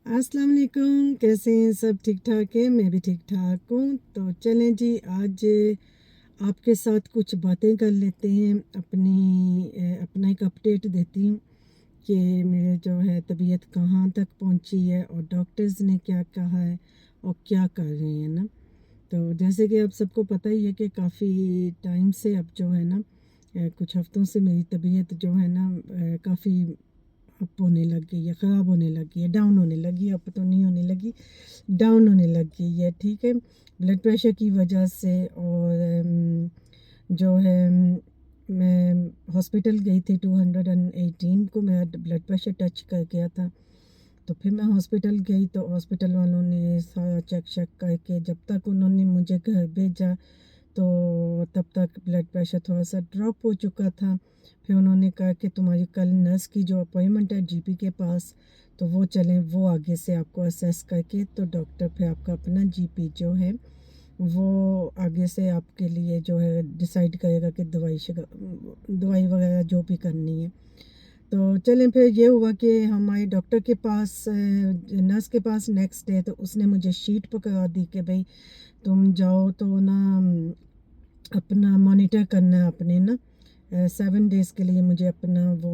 अस्सलाम वालेकुम। कैसे हैं सब? ठीक ठाक है, मैं भी ठीक ठाक हूँ। तो चलें जी, आज आपके साथ कुछ बातें कर लेते हैं। अपना एक अपडेट देती हूँ कि मेरे जो है तबीयत कहाँ तक पहुँची है और डॉक्टर्स ने क्या कहा है और क्या कर रहे हैं ना। तो जैसे कि आप सबको पता ही है कि काफ़ी टाइम से अब जो है ना कुछ हफ्तों से मेरी तबीयत जो है ना काफ़ी अप होने लग गई है, ख़राब होने लगी है, डाउन होने लगी है। अप तो नहीं होने लगी, डाउन होने लग गई है, ठीक है। ब्लड प्रेशर की वजह से। और जो है मैं हॉस्पिटल गई थी, 218 को मेरा ब्लड प्रेशर टच कर गया था। तो फिर मैं हॉस्पिटल गई तो हॉस्पिटल वालों ने सारा चेक चेक करके जब तक उन्होंने मुझे घर भेजा तो तब तक ब्लड प्रेशर थोड़ा सा ड्रॉप हो चुका था। फिर उन्होंने कहा कि तुम्हारी कल नर्स की जो अपॉइंटमेंट है जीपी के पास, तो वो चलें, वो आगे से आपको असेस करके तो डॉक्टर फिर आपका अपना जीपी जो है वो आगे से आपके लिए जो है डिसाइड करेगा कि दवाई वगैरह जो भी करनी है। तो चलें, फिर ये हुआ कि हम आए डॉक्टर के पास, नर्स के पास नेक्स्ट डे। तो उसने मुझे शीट पकड़ा दी कि भाई तुम जाओ तो ना अपना मॉनिटर करना है अपने ना 7 डेज़ के लिए मुझे अपना वो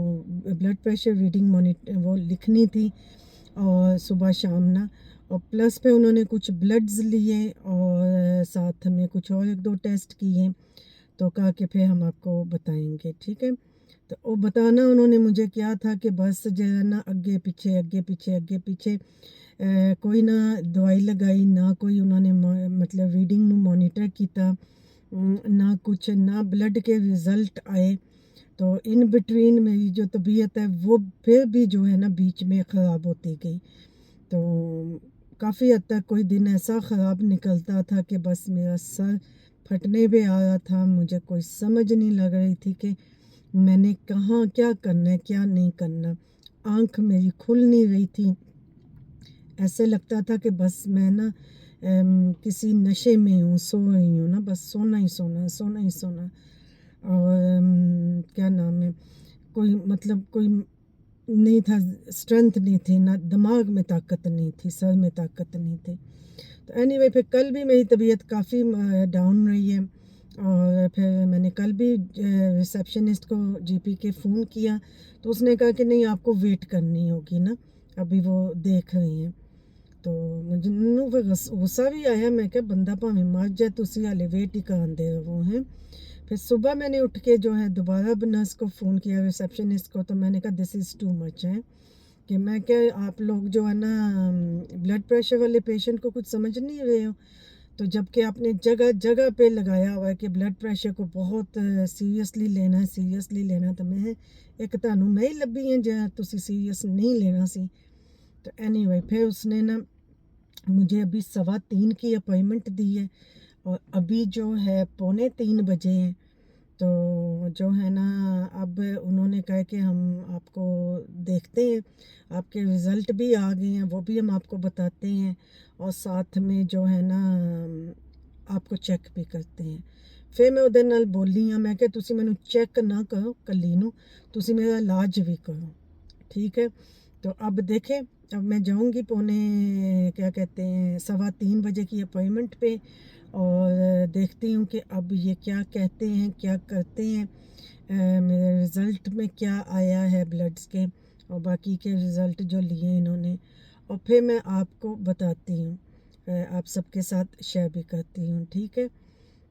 ब्लड प्रेशर रीडिंग मॉनिटर वो लिखनी थी। और सुबह शाम ना, और प्लस पे उन्होंने कुछ ब्लड्स लिए और साथ में कुछ और एक दो टेस्ट किए। तो कहा कि फिर हम आपको बताएंगे, ठीक है। तो वो बताना उन्होंने मुझे क्या था कि बस जो है ना आगे पीछे आगे पीछे आगे पीछे कोई ना दवाई लगाई ना, कोई उन्होंने मतलब रीडिंग ਨੂੰ मॉनिटर किया ना, कुछ ना ब्लड के रिज़ल्ट आए। तो इन बिटवीन मेरी जो तबीयत है वो फिर भी जो है ना बीच में ख़राब होती गई। तो काफ़ी हद तक कोई दिन ऐसा ख़राब निकलता था कि बस मेरा सर फटने पे आ रहा था। मुझे कोई समझ नहीं लग रही थी कि मैंने कहाँ क्या करना है क्या नहीं करना। आँख मेरी खुल नहीं रही थी। ऐसे लगता था कि बस मैं ना किसी नशे में हूँ, सो रही हूँ ना, बस सोना ही सोना, सोना ही सोना। और क्या नाम है, कोई मतलब कोई नहीं था, स्ट्रेंथ नहीं थी ना, दिमाग में ताकत नहीं थी, सर में ताकत नहीं थी। तो एनीवे फिर कल भी मेरी तबीयत काफ़ी डाउन रही है। और फिर मैंने कल भी रिसेप्शनिस्ट को जीपी के फ़ोन किया तो उसने कहा कि नहीं आपको वेट करनी होगी ना, अभी वो देख रही हैं। तो ਮੈਨੂੰ ਫਿਰ गुस्सा भी आया। मैं क्या बंदा भावें मर जाए तुसी हाले वेट ही करांदे रहो हैं। फिर सुबह मैंने उठ के जो है दोबारा नर्स को फ़ोन किया, रिसेप्शनिस्ट को। तो मैंने कहा दिस इज़ टू मच है कि मैं क्या, आप लोग जो है ना ब्लड प्रेशर वाले पेशेंट को कुछ समझ नहीं रहे हो। तो जबकि आपने जगह जगह पे लगाया हुआ है कि ब्लड प्रेशर को बहुत सीरियसली लेना है, सीरियसली लेना। तो मैं एक ਤੁਹਾਨੂੰ मैं ही लभी हैं जो तुसी सीरियस नहीं लेना सी। तो एनीवे फिर उसने ना मुझे अभी 3:15 की अपॉइंटमेंट दी है और अभी जो है 2:45 बजे हैं। तो जो है ना अब उन्होंने कहा कि हम आपको देखते हैं, आपके रिज़ल्ट भी आ गए हैं वो भी हम आपको बताते हैं और साथ में जो है ना आपको चेक भी करते हैं। फिर मैं ਉਹਦੇ ਨਾਲ ਬੋਲੀ ਹਾਂ, मैं कि ਤੁਸੀਂ ਮੈਨੂੰ चेक ना करो ਕੱਲੀ ਨੂੰ, ਤੁਸੀਂ मेरा इलाज भी करो, ठीक है। तो अब देखें, अब मैं जाऊंगी पौने क्या कहते हैं 3:15 बजे की अपॉइंटमेंट पे और देखती हूँ कि अब ये क्या कहते हैं क्या करते हैं। मेरे रिज़ल्ट में क्या आया है ब्लड्स के और बाकी के रिज़ल्ट जो लिए इन्होंने, और फिर मैं आपको बताती हूँ, आप सबके साथ शेयर भी करती हूँ, ठीक है।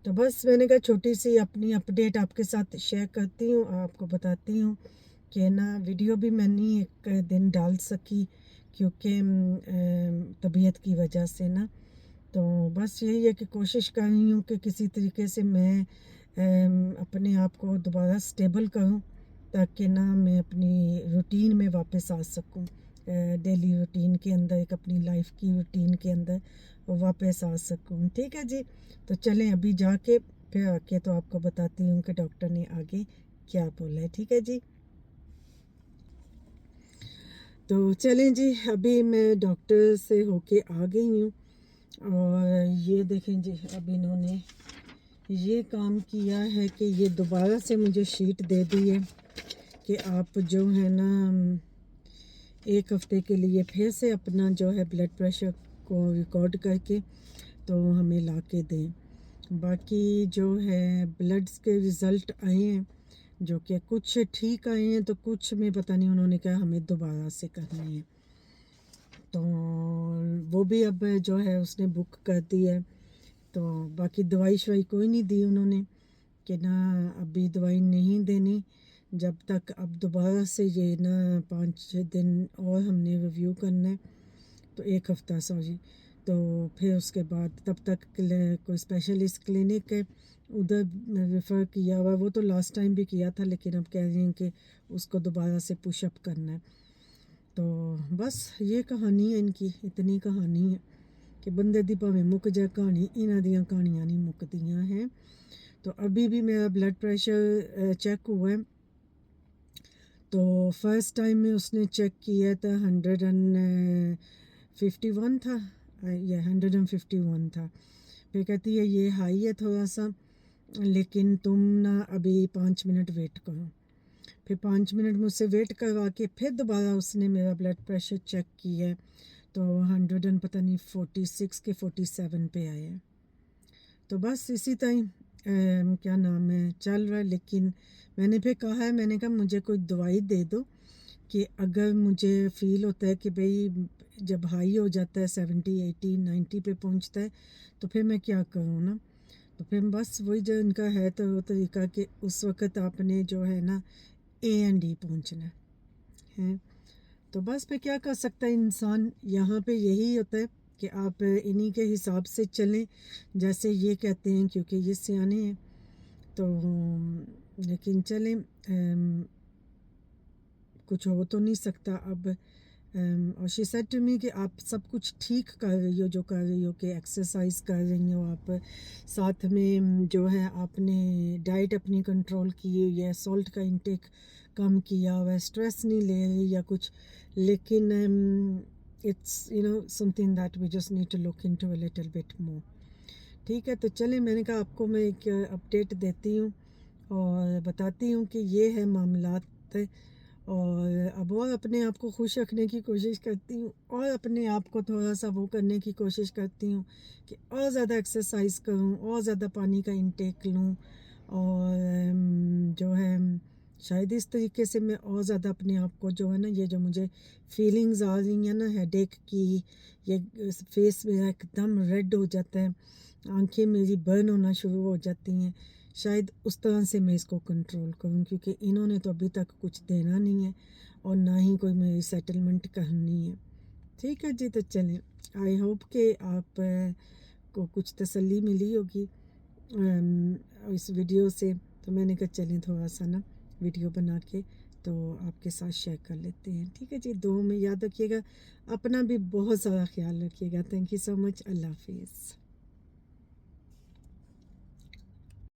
तो बस मैंने कहा छोटी सी अपनी अपडेट आपके साथ शेयर करती हूँ, आपको बताती हूँ कि ना वीडियो भी मैं नहीं एक दिन डाल सकी क्योंकि तबीयत की वजह से ना। तो बस यही है कि कोशिश कर रही हूँ कि किसी तरीके से मैं अपने आप को दोबारा स्टेबल करूँ ताकि ना मैं अपनी रूटीन में वापस आ सकूँ, डेली रूटीन के अंदर, एक अपनी लाइफ की रूटीन के अंदर वापस आ सकूँ, ठीक है जी। तो चलें अभी जाके फिर आके तो आपको बताती हूँ कि डॉक्टर ने आगे क्या बोला है, ठीक है जी। तो चलें जी, अभी मैं डॉक्टर से होके आ गई हूँ और ये देखें जी, अब इन्होंने ये काम किया है कि ये दोबारा से मुझे शीट दे दी है कि आप जो है ना 1 हफ़्ते के लिए फिर से अपना जो है ब्लड प्रेशर को रिकॉर्ड करके तो हमें ला के दें। बाकी जो है ब्लड्स के रिज़ल्ट आए हैं जो कि कुछ ठीक आए हैं, तो कुछ में पता नहीं उन्होंने कहा हमें दोबारा से करनी है। तो वो भी अब जो है उसने बुक कर दी है। तो बाकी दवाई शवाई कोई नहीं दी उन्होंने कि ना अभी दवाई नहीं देनी, जब तक अब दोबारा से ये ना 5-6 दिन और हमने रिव्यू करना है, तो 1 हफ़्ता सॉरी। तो फिर उसके बाद तब तक कोई स्पेशलिस्ट क्लिनिक है उधर रेफ़र किया हुआ है। वो तो लास्ट टाइम भी किया था, लेकिन अब कह रही हैं कि उसको दोबारा से पुशअप करना है। तो बस ये कहानी है इनकी, इतनी कहानी है कि बंदे दी भावें मुक जाए कहानी, इन्हां दियां कहानियां नहीं मुकदियां हैं। तो अभी भी मेरा ब्लड प्रेशर चेक हुआ है। तो फर्स्ट टाइम में उसने चेक किया था 151 था, या 151 था। फिर कहती है ये हाई है थोड़ा सा, लेकिन तुम ना अभी 5 मिनट वेट करो। फिर 5 मिनट मुझसे वेट करवा के फिर दोबारा उसने मेरा ब्लड प्रेशर चेक किया, तो 100 पता नहीं 46 के 47 पे आया। तो बस इसी तरह क्या नाम है चल रहा है। लेकिन मैंने फिर कहा है, मैंने कहा मुझे कोई दवाई दे दो कि अगर मुझे फ़ील होता है कि भाई जब हाई हो जाता है 70 80 90 पे पहुंचता है, तो फिर मैं क्या करूँ ना। तो फिर बस वही जो इनका है तो वो तरीका कि उस वक़्त आपने जो है ना A&E पहुंचना है। तो बस पे क्या कर सकता है इंसान, यहाँ पे यही होता है कि आप इन्हीं के हिसाब से चलें जैसे ये कहते हैं, क्योंकि ये सियाने हैं। तो लेकिन चलें, कुछ हो तो नहीं सकता अब। और शी सेड टू मी कि आप सब कुछ ठीक कर रही हो जो कर रही हो, कि एक्सरसाइज कर रही हो आप, साथ में जो है आपने डाइट अपनी कंट्रोल की हुई है, सॉल्ट का इंटेक कम किया हुआ है, स्ट्रेस नहीं ले रही या कुछ। लेकिन it's something that we just need to look into a little bit more. ठीक है, तो चलें, मैंने कहा आपको मैं एक अपडेट देती हूँ और बताती हूँ कि ये है मामलात। और अब और अपने आप को खुश रखने की कोशिश करती हूँ और अपने आप को थोड़ा सा वो करने की कोशिश करती हूँ कि और ज़्यादा एक्सरसाइज करूँ और ज़्यादा पानी का इंटेक लूँ। और जो है शायद इस तरीके से मैं और ज़्यादा अपने आप को जो है ना, ये जो मुझे फीलिंग्स आ रही हैं ना हेडेक की, ये फेस मेरा एकदम रेड हो जाता है, आंखें मेरी बर्न होना शुरू हो जाती हैं, शायद उस तरह से मैं इसको कंट्रोल करूं, क्योंकि इन्होंने तो अभी तक कुछ देना नहीं है और ना ही कोई मेरी सेटलमेंट करनी है। ठीक है जी, तो चलें, आई होप कि आप को कुछ तसल्ली मिली होगी इस वीडियो से। तो मैंने कहा चलें थोड़ा सा ना वीडियो बना के तो आपके साथ शेयर कर लेते हैं। ठीक है जी, दुआ में याद रखिएगा, अपना भी बहुत सारा ख्याल रखिएगा। थैंक यू सो मच, अल्लाह हाफिज़।